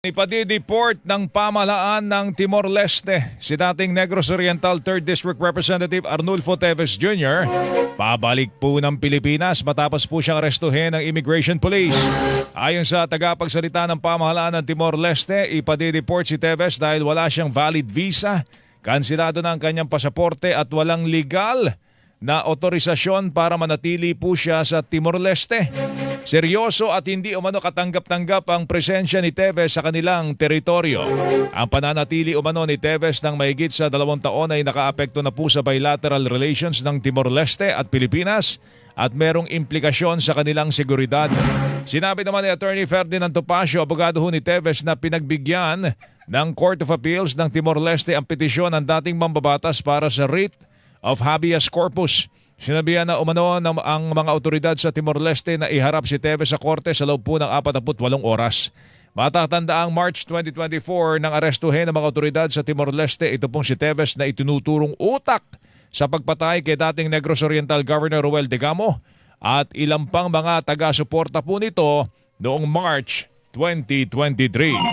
Ipadideport ng pamahalaan ng Timor-Leste si dating Negros Oriental 3rd District Representative Arnulfo Teves Jr. Pabalik po ng Pilipinas matapos po siyang arestuhin ng Immigration Police. Ayon sa tagapagsalita ng pamahalaan ng Timor-Leste, ipadideport si Teves dahil wala siyang valid visa, kansilado na ang kanyang pasaporte at walang legal na otorisasyon para manatili po siya sa Timor-Leste. Seryoso at hindi umano katanggap-tanggap ang presensya ni Teves sa kanilang teritoryo. Ang pananatili umano ni Teves ng mahigit sa 2 taon ay nakaapekto na po sa bilateral relations ng Timor-Leste at Pilipinas at merong implikasyon sa kanilang seguridad. Sinabi naman ni Attorney Ferdinand Topacio, abogado ni Teves, na pinagbigyan ng Court of Appeals ng Timor-Leste ang petisyon ng dating mambabatas para sa writ of habeas corpus. Sinabihan na umano ang mga otoridad sa Timor-Leste na iharap si Teves sa korte sa loob po ng 48 oras. Matatanda ang March 2024 nang arestuhin ng mga otoridad sa Timor-Leste ito pong si Teves na itinuturong utak sa pagpatay kay dating Negros Oriental Governor Roel Degamo at ilang pang mga taga-suporta po nito noong March 2023.